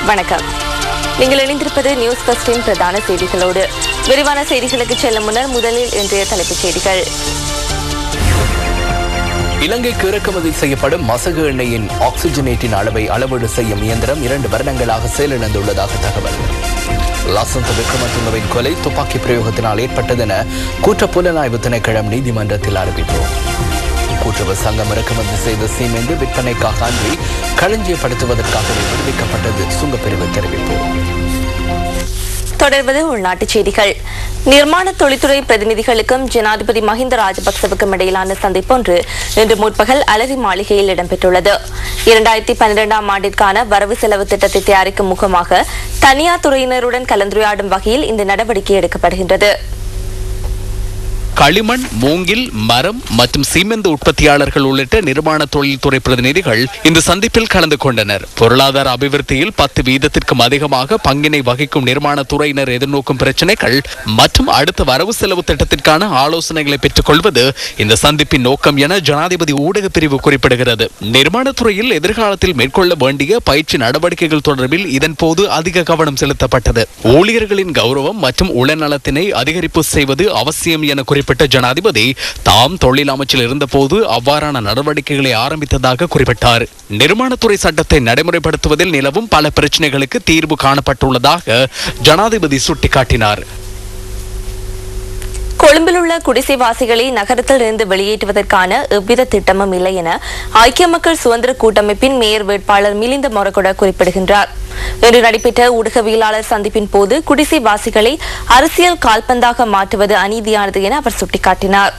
வணக்கம். நீங்கள் இணைந்திருப்பது நியூஸ் ஃபர்ஸ்டின் பிரதான செய்திகளோடு. விரிவான செய்திகளுக்கு செல்லும் முன்னர் முதலில் இன்றைய தலைப்புச் செய்திகள். இலங்கைக்கு இறக்குமதி செய்யப்படும் மசகு எண்ணெயின் ஆக்சிஜனேட்டின் அளவை அளவீடு செய்யும் இயந்திரம் 2 வருடங்களாக செயலிழந்துள்ளதாக தகவல். லசந்த விக்ரமதுங்கவின் கொலை துப்பாக்கி பிரயோகத்தினால் ஏற்பட்டதென குற்றப்புலனாய்வு திணைக்களம் நீதிமன்றத்தில் அறிவிப்பு. கூட்டுறவு சங்கம் இறக்குமதி செய்த சீமெந்து விற்பனைக்காக அன்றி களஞ்சியப்படுத்துவதற்காகவே விடுவிக்கப்பட்டது சுங்கப்பிரிவு தெரிவிப்பு. தொடர்வது உள்நாட்டுச் செய்திகள். நிர்மாண தொழில்துறை பிரதிநிதிகளுக்கும் ஜனாதிபதி மஹிந்த ராஜபக்சவுக்கும் இடையிலான சந்திப்பொன்று இன்று முற்பகல் அலரி மாளிகையில் இடம்பெற்றுள்ளது. 2012ஆம் ஆண்டிற்கான வரவு செலவு திட்டத்தை தயாரிக்கும் முகமாக தனியார் துறையினருடன் கலந்துரையாடும் வகையில் இந்த நடவடிக்கை எடுக்கப்படுகின்றது. களிமண், மூங்கில், மரம் மற்றும் சீமெந்து உற்பத்தியாளர்கள் உள்ளிட்ட நிர்மாண தொழில்துறை பிரதிநிதிகள் இந்த சந்திப்பில் கலந்து கொண்டனர். பொருளாதார அபிவிருத்தியில் 10% அதிகமாக பங்கினை வகிக்கும் நிர்மாண துறையினர் எதிர்நோக்கும் பிரச்சினைகள் மற்றும் அடுத்த வரவு செலவு திட்டத்திற்கான ஆலோசனைகளை பெற்றுக் கொள்வது இந்த சந்திப்பின் நோக்கம் என ஜனாதிபதி ஊடக பிரிவு குறிப்பிடுகிறது. நிர்மாண துறையில் எதிர்காலத்தில் மேற்கொள்ள வேண்டிய பயிற்சி நடவடிக்கைகள் தொடர்பில் இதன் போது அதிக கவனம் செலுத்தப்பட்டது. ஊழியர்களின் கௌரவம் மற்றும் உளநலத்தினை அதிகரிப்பு செய்வது அவசியம் என குறிப்பிட்ட ஜனாதிபதி தாம் தொழில் அமைச்சில் இருந்தபோது அவ்வாறான நடவடிக்கைகளை ஆரம்பித்ததாக குறிப்பிட்டார். நிர்மாணத்துறை சட்டத்தை நடைமுறைப்படுத்துவதில் நிலவும் பல பிரச்சனைகளுக்கு தீர்வு காணப்பட்டுள்ளதாக ஜனாதிபதி சுட்டிக்காட்டினார். கொழும்பில் உள்ள குடிசைவாசிகளை நகரத்தில் இருந்து வெளியேற்றுவதற்கான எவ்வித திட்டமும் இல்லை என ஐக்கிய மக்கள் சுதந்திர கூட்டமைப்பின் மேயர் வேட்பாளர் மிலிந்த மொரகொட குறிப்பிடுகின்றார். இன்று நடைபெற்ற ஊடகவியலாளர் சந்திப்பின் போது குடிசைவாசிகளை அரசியல் கால்பந்தாக மாற்றுவது அநீதியானது என அவர் சுட்டிக்காட்டினார்.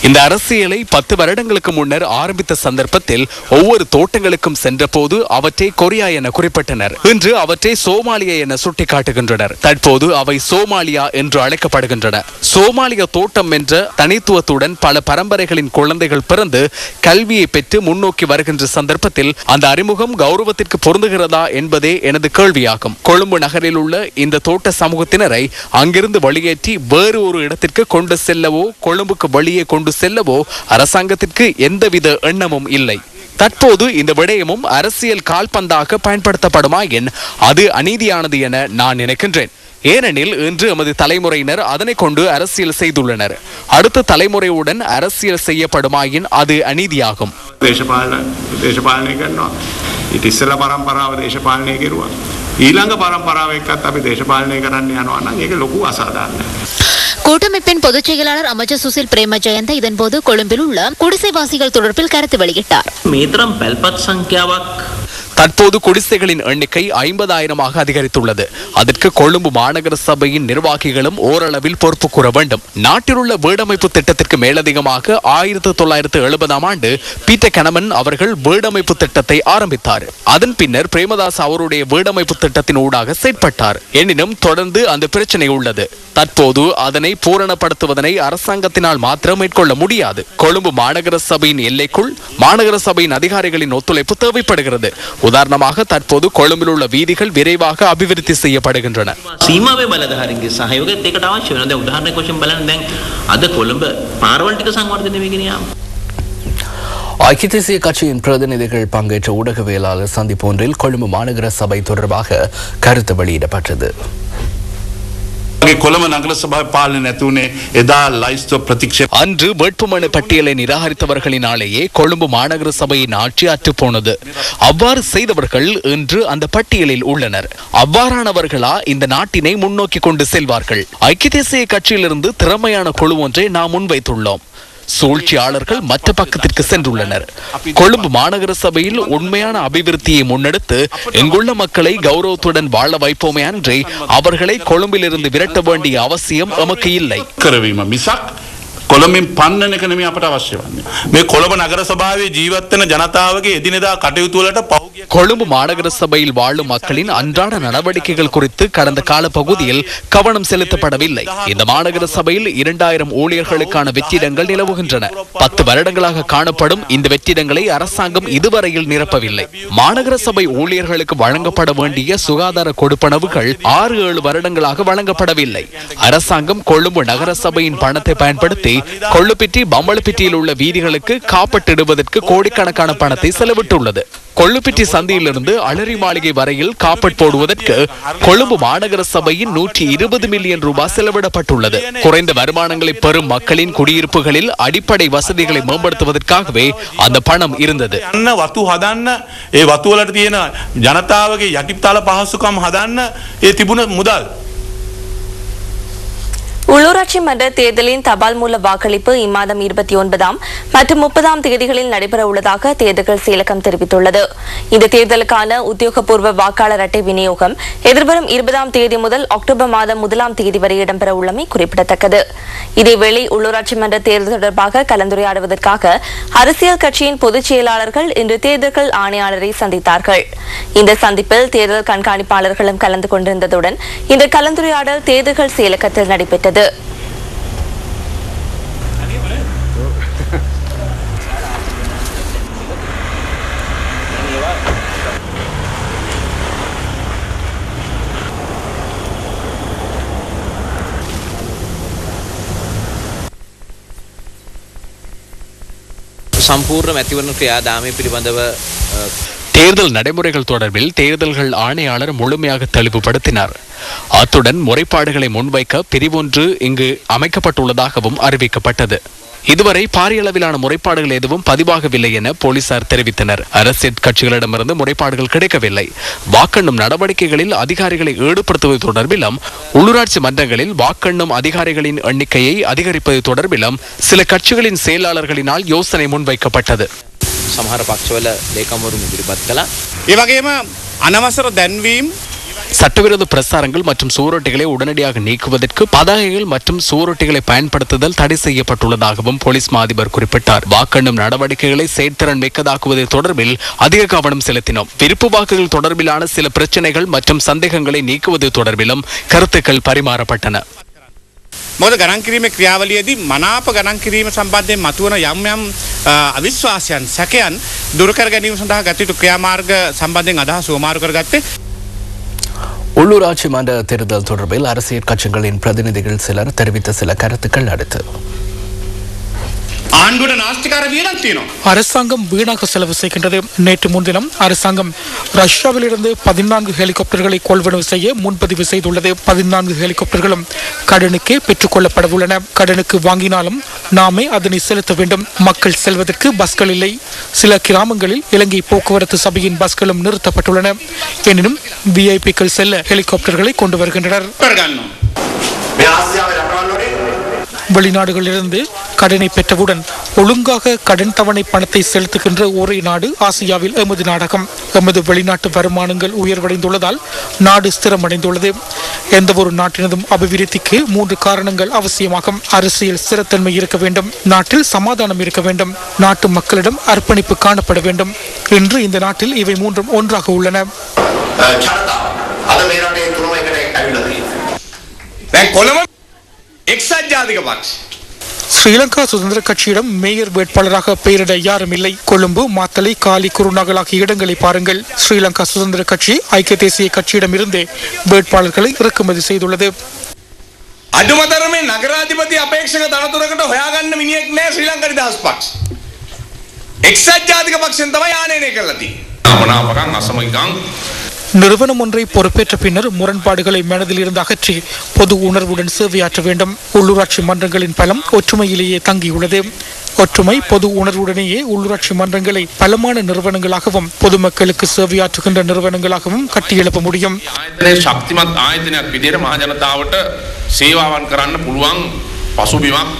இந்த அரசியலை 10 வருடங்களுக்கு முன்னர் ஆரம்பித்த சந்தர்ப்பத்தில் ஒவ்வொரு தோட்டங்களுக்கும் சென்ற போது அவற்றை கொரியா என குறிப்பிட்டனர். இன்று அவற்றை சோமாலியா என சுட்டிக்காட்டுகின்றனர். தற்போது அவை சோமாலியா என்று அழைக்கப்படுகின்றன. சோமாலியா தோட்டம் என்ற தனித்துவத்துடன் பல பரம்பரைகளின் குழந்தைகள் பிறந்து கல்வியை பெற்று முன்னோக்கி வருகின்ற சந்தர்ப்பத்தில் அந்த அறிமுகம் கௌரவத்திற்கு பொருந்துகிறதா என்பதே எனது கேள்வியாகும். கொழும்பு நகரில் உள்ள இந்த தோட்ட சமூகத்தினரை அங்கிருந்து வெளியேற்றி வேறு ஒரு இடத்திற்கு கொண்டு செல்லவோ கொழும்புக்கு வெளியே கொண்டு செல்லவோ அரசாங்கத்திற்கு எந்தவித எண்ணமும் இல்லை. தற்போது இந்த விடயமும் அரசியல் கால்பந்தாக பயன்படுத்தப்படுமாயின் அது அநீதியானது என நான் நினைக்கின்றேன். ஏனெனில் இன்று எமது தலைமுறையினர் அதனை கொண்டு அரசியல் செய்துள்ளனர். அடுத்த தலைமுறையுடன் அரசியல் செய்யப்படுமாயின் அது அநீதியாகும். கூட்டமைப்பின் பொதுச் செயலாளர் அமைச்சர் சுசில் பிரேம ஜெயந்த இதன்போது கொழும்பில் உள்ள குடிசைவாசிகள் தொடர்பில் கருத்து வெளியிட்டார். தற்போது குடிசைகளின் எண்ணிக்கை 50,000 அதிகரித்துள்ளது. அதற்கு கொழும்பு மாநகர சபையின் நிர்வாகிகளும் ஓரளவில் பொறுப்பு கூற வேண்டும். நாட்டில் உள்ள வீடமைப்பு திட்டத்திற்கு மேலதிகமாக 1970ஆம் ஆண்டு பீட்டர் கனமன் அவர்கள் வீடமைப்பு திட்டத்தை ஆரம்பித்தார். அதன் பின்னர் பிரேமதாஸ் அவருடைய வீடமைப்பு திட்டத்தின் ஊடாக செயற்பட்டார். எனினும் தொடர்ந்து அந்த பிரச்சனை உள்ளது. தற்போது அதனை பூரணப்படுத்துவதனை அரசாங்கத்தினால் மாத்திரம் மேற்கொள்ள முடியாது. கொழும்பு மாநகர சபையின் எல்லைக்குள் மாநகர சபையின் அதிகாரிகளின் ஒத்துழைப்பு தேவைப்படுகிறது. உதாரணமாக தற்போது கொழும்பில் உள்ள வீதிகள் விரைவாக அபிவிருத்தி செய்யப்படுகின்றன. ஐக்கிய தேசிய கட்சியின் பிரதிநிதிகள் பங்கேற்ற ஊடகவியலாளர் சந்திப்பு ஒன்றில் கொழும்பு மாநகர சபை தொடர்பாக கருத்து வெளியிடப்பட்டது. அன்று வேட்புமனு பட்டியலை நிராகரித்தவர்களினாலேயே கொழும்பு மாநகர சபையின் ஆட்சி அற்றுப்போனது. அவ்வாறு செய்தவர்கள் இன்று அந்த பட்டியலில் உள்ளனர். அவ்வாறானவர்களா இந்த நாட்டினை முன்னோக்கி கொண்டு செல்வார்கள்? ஐக்கிய தேசிய கட்சியிலிருந்து திறமையான குழு ஒன்றை நாம் முன்வைத்துள்ளோம். சூழ்ச்சியாளர்கள் மற்ற பக்கத்திற்கு சென்றுள்ளனர். கொழும்பு மாநகர சபையில் உண்மையான அபிவிருத்தியை முன்னெடுத்து எங்குள்ள மக்களை கௌரவத்துடன் வாழ வைப்போமே அன்றி அவர்களை கொழும்பிலிருந்து விரட்ட வேண்டிய அவசியம் எமக்கு இல்லை. කොළඹින් පන්නන එක නෙමෙයි අපට අවශ්‍ය වන්නේ. මේ කොළඹ නගර සභාවේ ජීවත් වෙන ජනතාවගේ එදිනෙදා කටයුතු වලට පහුගිය கொழும்பு மாநகர சபையில் வாழும் மக்களின் அன்றாட நடவடிக்கைகள் குறித்து கடந்த கால பகுதியில் கவனம் செலுத்தப்படவில்லை. இந்த மாநகர சபையில் 2000 ஊழியர்களுக்கான வெற்றிடங்கள் நிலவுகின்றன. 10 வருடங்களாக காணப்படும் இந்த வெற்றிடங்களை அரசாங்கம் இதுவரையில் நிரப்பவில்லை. மாநகர சபை ஊழியர்களுக்கு வழங்கப்பட வேண்டிய சுகாதார கொடுப்பனவுகள் 6-7 வருடங்களாக வழங்கப்படவில்லை. அரசாங்கம் கொழும்பு நகர சபையின் பணத்தை பயன்படுத்தி கொள்ளுப்பிட்டி பம்பளப்பிட்டியில் உள்ள வீதிகளுக்கு காப்பட்டிடுவதற்கு கோடிக்கணக்கான பணத்தை செலவிட்டுள்ளது. கொள்ளுப்பிட்டி சந்தையிலிருந்து அலரி மாளிகை வரையில் காப்பட் போடுவதற்கு கொழும்பு மாநகர சபையின் 120 மில்லியன் ரூபாய் செலவிடப்பட்டுள்ளது. குறைந்த வருமானங்களை பெறும் மக்களின் குடியிருப்புகளில் அடிப்படை வசதிகளை மேம்படுத்துவதற்காகவே அந்த பணம் இருந்தது. වතු හදන්න ඒ වතු වලට තියෙන ජනතාවගේ යටිතල පහසුකම් හදන්න ඒ තිබුණ මුදල්. உள்ளூராட்சி மன்ற தேர்தலின் தபால் மூல வாக்களிப்பு இம்மாதம் 29 மற்றும் 30 தேதிகளில் நடைபெற உள்ளதாக தேர்தல்கள் செயலகம் தெரிவித்துள்ளது. இந்த தேர்தலுக்கான உத்தியோகபூர்வ வாக்காளர் அட்டை விநியோகம் எதிர்வரும் 20 தேதி முதல் அக்டோபர் மாதம் 1 தேதி வரை இடம்பெற உள்ளமை குறிப்பிடத்தக்கது. இதேவேளை உள்ளூராட்சி மன்ற தேர்தல் தொடர்பாக கலந்துரையாடுவதற்காக அரசியல் கட்சியின் பொதுச் செயலாளர்கள் இன்று தேர்தல்கள் ஆணையாளரை சந்தித்தார்கள். இந்த சந்திப்பில் தேர்தல் கண்காணிப்பாளர்களும் கலந்து கொண்டிருந்ததுடன் இந்த கலந்துரையாடல் தேர்தல்கள் செயலகத்தில் நடைபெற்றது. සම්පූර්ණ මැතිවරණ ක්‍රියාදාමය පිළිබඳව தேர்தல் நடைமுறைகள் தொடர்பில் தேர்தல்கள் ஆணையாளர் முழுமையாக தெளிவுபடுத்தினார். அத்துடன் முறைப்பாடுகளை முன்வைக்க பிரிவொன்று இங்கு அமைக்கப்பட்டுள்ளதாகவும் அறிவிக்கப்பட்டது. இதுவரை பாரிய அளவிலான முறைப்பாடுகள் எதுவும் பதிவாகவில்லை என போலீசார் தெரிவித்தனர். அரசியல் கட்சிகளிடமிருந்து முறைப்பாடுகள் கிடைக்கவில்லை. வாக்கெண்ணும் நடவடிக்கைகளில் அதிகாரிகளை ஈடுபடுத்துவது தொடர்பிலும் உள்ளூராட்சி மன்றங்களில் வாக்கெண்ணும் அதிகாரிகளின் எண்ணிக்கையை அதிகரிப்பது தொடர்பிலும் சில கட்சிகளின் செயலாளர்களினால் யோசனை முன்வைக்கப்பட்டது. සමහර පක්ෂවල ලේකම්වරුන් ඉදිරිපත් කළා. ඒ වගේම අනවසර දැන්වීම් சட்டவிரோத பிரசாரங்கள் மற்றும் சுவரொட்டிகளை உடனடியாக நீக்குவதற்கு பதாகைகள் மற்றும் சுவரொட்டிகளை பயன்படுத்துதல் தடை செய்யப்பட்டுள்ளதாகவும் போலீஸ் மாதிபர் குறிப்பிட்டார். வாக்கெண்ணும் நடவடிக்கைகளை செயற்திறன் மிக்கதாக்குவது தொடர்பில் அதிக கவனம் செலுத்தினோம். விருப்பு வாக்குகள் தொடர்பிலான சில பிரச்சனைகள் மற்றும் சந்தேகங்களை நீக்குவது தொடர்பிலும் கருத்துக்கள் பரிமாறப்பட்டன. මොකද ගණන් කිරීමේ ක්‍රියාවලියේදී මනාප ගණන් කිරීම සම්බන්ධයෙන් මතුවන යම් යම් අවිශ්වාසයන් සැකයන් දුරු කර ගැනීම සඳහා ගත යුතු ක්‍රියාමාර්ග සම්බන්ධයෙන් අදහස් උමාරු කරගත්තේ. உள்ளூராட்சி மன்ற தேர்தல் தொடர்பில் அரசியல் கட்சிகளின் பிரதிநிதிகள் சிலர் தெரிவித்த சில கருத்துக்கள் அடுத்து. ආණ්ඩුවට නාස්තිකාර වියදම් තියෙනවා. அரசாங்கம் வீணாக செலவு செய்கின்றது. நேற்று முன்தினம் அரசாங்கம் ரஷ்யாவிலிருந்து 14 ஹெலிகாப்டர்களை கொள்வனவு செய்ய முன்பதிவு செய்துள்ளது. 14 ஹெலிகாப்டர்களும் கடனுக்கே பெற்றுக் கொள்ளப்பட உள்ளன. கடனுக்கு வாங்கினாலும் நாமே அதனை செலுத்த வேண்டும். மக்கள் செல்வதற்கு பஸ்கள் இல்லை. சில கிராமங்களில் இலங்கை போக்குவரத்து சபையின் பஸ்களும் நிறுத்தப்பட்டுள்ளன. எனினும் விஐபிக்கள் செல்ல ஹெலிகாப்டர்களை கொண்டு வருகின்றனர். வெளிநாடுகளிலிருந்து கடனை பெற்றவுடன் ஒழுங்காக கடன் தவணை பணத்தை செலுத்துகின்ற ஒரே நாடு ஆசியாவில் எமது நாடகம். எமது வெளிநாட்டு வருமானங்கள் உயர்வடைந்துள்ளதால் நாடு ஸ்திரமடைந்துள்ளது. எந்த ஒரு நாட்டினதும் அபிவிருத்திக்கு 3 காரணங்கள் அவசியமாகும். அரசியல் ஸ்திரத்தன்மை இருக்க வேண்டும், நாட்டில் சமாதானம் இருக்க வேண்டும், நாட்டு மக்களிடம் அர்ப்பணிப்பு காணப்பட வேண்டும். இன்று இந்த நாட்டில் இவை 3ம் ஒன்றாக உள்ளன. ஸ்ரீலங்கா சுதந்திர கட்சியிடம் மேயர் வேட்பாளராக பெயரிட யாரும் இல்லை. கொழும்பு, மாத்தளை, காலி, குருநாகல் ஆகிய இடங்களை பாருங்கள். ஸ்ரீலங்கா சுதந்திர கட்சி ஐக்கிய தேசிய கட்சியிடம் இருந்தே வேட்பாளர்களை இறக்குமதி செய்துள்ளது. අඩුමතරමේ නගරාධිපති අපේක්ෂක තනතුරකට හොයාගන්න මිනිහෙක් නෑ ශ්‍රී ලංකා නිදහස් පක්ෂ. එක්සත් ජාතික පක්ෂෙන් තමයි ආනයනය කරලා තියෙන්නේ. මොනවාකම් අසමගිකම් நிறுவனம் ஒன்றை பொறுப்பேற்ற பின்னர் முரண்பாடுகளை மனதில் இருந்து அகற்றி பொது உணர்வுடன் சேவையாற்ற வேண்டும். உள்ளூராட்சி மன்றங்களின் பலம் ஒற்றுமையிலேயே தங்கியுள்ளது. ஒற்றுமை, பொது உணர்வுடனேயே உள்ளூராட்சி மன்றங்களை பலமான நிறுவனங்களாகவும் பொதுமக்களுக்கு சேவையாற்றுகின்ற நிறுவனங்களாகவும் கட்டியெழுப்ப முடியும். ශක්තිමත් ආයතනයක් විදිහට මහ ජනතාවට සේවාවන් කරන්න පුළුවන් පසුබිමක්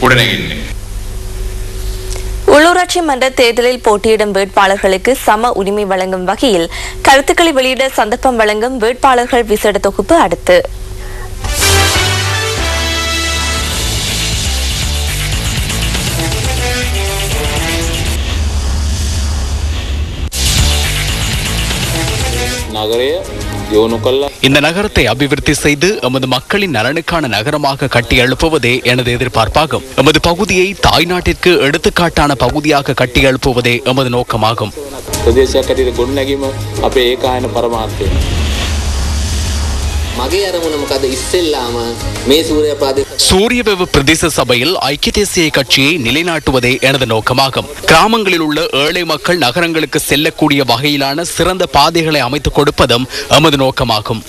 ගොඩනැගෙන්නේ. உள்ளூராட்சி மன்ற தேர்தலில் போட்டியிடும் வேட்பாளர்களுக்கு சம உரிமை வழங்கும் வகையில் கருத்துக்களை வெளியிட சந்தர்ப்பம் வழங்கும் வேட்பாளர்கள் விசேட தொகுப்பு அடுத்து. இந்த நகரத்தை அபிவிருத்தி செய்து எமது மக்களின் நலனுக்கான நகரமாக கட்டி எழுப்புவதே எனது எதிர்பார்ப்பாகும். எமது பகுதியை தாய்நாட்டிற்கு எடுத்துக்காட்டான பகுதியாக கட்டி எழுப்புவதே எமது நோக்கமாகும். சூரியவெவ பிரதேச சபையில் ஐக்கிய தேசிய கட்சியை நிலைநாட்டுவதே எனது நோக்கமாகும். கிராமங்களில் உள்ள ஏழை மக்கள் நகரங்களுக்கு செல்லக்கூடிய வகையிலான சிறந்த பாதைகளை அமைத்துக் கொடுப்பதும் எமது நோக்கமாகும்.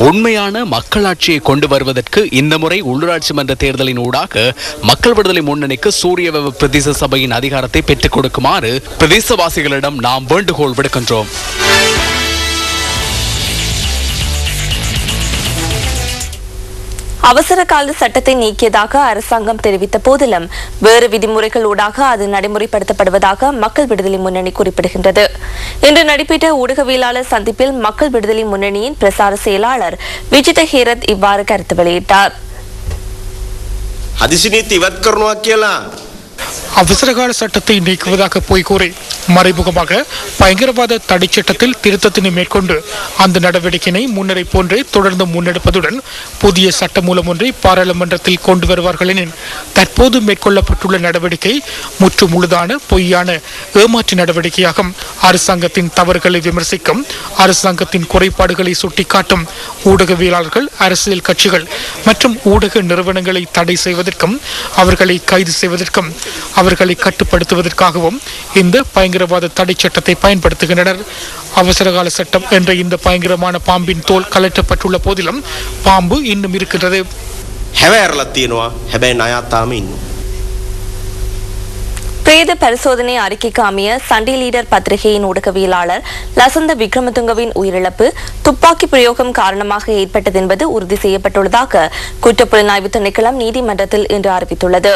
உண்மையான மக்களாட்சியை கொண்டு வருவதற்கு இந்த முறை உள்ளூராட்சி மன்ற தேர்தலின் ஊடாக மக்கள் விடுதலை முன்னணிக்கு சூரியவெவ பிரதேச சபையின் அதிகாரத்தை பெற்றுக் கொடுக்குமாறு பிரதேசவாசிகளிடம் நாம் வேண்டுகோள் விடுக்கின்றோம். அவசர கால சட்டத்தை நீக்கியதாக அரசாங்கம் தெரிவித்த போதிலும் வேறு விதிமுறைகளூடாக அது நடைமுறைப்படுத்தப்படுவதாக மக்கள் விடுதலை முன்னணி குறிப்பிடுகின்றது. இன்று நடைபெற்ற ஊடகவியலாளர் சந்திப்பில் மக்கள் விடுதலை முன்னணியின் பிரசார செயலாளர் விஜித ஹேரத் இவ்வாறு கருத்து வெளியிட்டார். அவசரகால சட்டத்தை நீக்குவதாக போய் கூறி மறைமுகமாக பயங்கரவாத தடை சட்டத்தில் திருத்தத்தினை மேற்கொண்டு அந்த நடவடிக்கையினை முன்னரை போன்றே தொடர்ந்து முன்னெடுப்பதுடன் புதிய சட்ட மூலம் ஒன்றை பாராளுமன்றத்தில் கொண்டு வருவார்கள் எனின் தற்போது மேற்கொள்ளப்பட்டுள்ள நடவடிக்கை முற்று முழுதான பொய்யான ஏமாற்று நடவடிக்கையாகும். அரசாங்கத்தின் தவறுகளை விமர்சிக்கும், அரசாங்கத்தின் குறைபாடுகளை சுட்டிக்காட்டும் ஊடகவியலாளர்கள், அரசியல் கட்சிகள் மற்றும் ஊடக நிறுவனங்களை தடை செய்வதற்கும் அவர்களை கைது செய்வதற்கும் அவர்களை கட்டுப்படுத்துவதற்காகவும் இந்த பயங்கரவாத தடை சட்டத்தை பயன்படுத்துகின்றனர். அவசரகால சட்டம் என்ற இந்த பயங்கரமான பாம்பின் தோல் கலட்டப்பட்டுள்ள போதிலும் பாம்பு இன்னும் இருக்கின்றது. பிரேத பரிசோதனை அறிக்கைக்கு அமைய சண்டே லீடர் பத்திரிகையின் ஊடகவியலாளர் லசந்த விக்ரமதுங்கவின் உயிரிழப்பு துப்பாக்கி பிரயோகம் காரணமாக ஏற்பட்டது என்பது உறுதி செய்யப்பட்டுள்ளதாக குற்றப்புலனாய்வு திணைக்களம் நீதிமன்றத்தில் இன்று அறிவித்துள்ளது.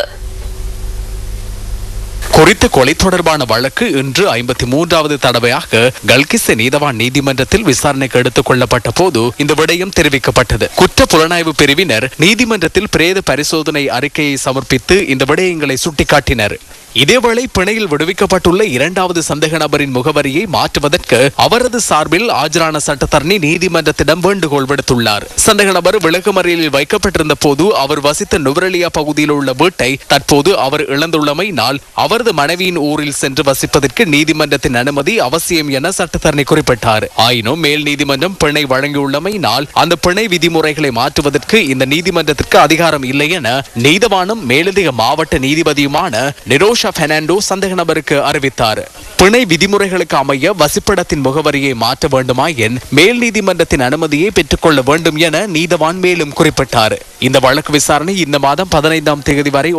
குறித்த கொலை தொடர்பான வழக்கு இன்று 53வது தடவையாக கல்கிஸ்ஸ நீதவான் நீதிமன்றத்தில் விசாரணைக்கு எடுத்துக் கொள்ளப்பட்ட போது இந்த விடயம் தெரிவிக்கப்பட்டது. குற்ற புலனாய்வு பிரிவினர் நீதிமன்றத்தில் பிரேத பரிசோதனை அறிக்கையை சமர்ப்பித்து இந்த விடயங்களை சுட்டிக்காட்டினர். இதேவேளை பிணையில் விடுவிக்கப்பட்டுள்ள 2வது சந்தேக நபரின் முகவரியை மாற்றுவதற்கு அவரது சார்பில் ஆஜரான சட்டத்தரணி நீதிமன்றத்திடம் வேண்டுகோள் விடுத்துள்ளார். சந்தேக நபர் விளக்கமறியலில் வைக்கப்பட்டிருந்த போது அவர் வசித்த நுவரெலியா பகுதியில் உள்ள வீட்டை தற்போது அவர் இழந்துள்ளமையினால் அவரது மனைவியின் ஊரில் சென்று வசிப்பதற்கு நீதிமன்றத்தின் அனுமதி அவசியம் என சட்டத்தரணி குறிப்பிட்டார். ஆயினும் மேல் நீதிமன்றம் பிணை வழங்கியுள்ளமையினால் அந்த பிணை விதிமுறைகளை மாற்றுவதற்கு இந்த நீதிமன்றத்திற்கு அதிகாரம் இல்லை என நீதவானும் மேலதிக மாவட்ட நீதிபதியுமான நிரோஷா பெர்னாண்டோ சந்தேக நபருக்கு அறிவித்தார். பிணை விதிமுறைகளுக்கு அமைய வசிப்பிடத்தின் முகவரியை மாற்ற வேண்டுமாயின் மேல் நீதிமன்றத்தின் அனுமதியை பெற்றுக்கொள்ள வேண்டும் என நீதவான் மேலும் குறிப்பிட்டார். இந்த வழக்கு விசாரணை இந்த மாதம் 15ஆம் தேதி வரை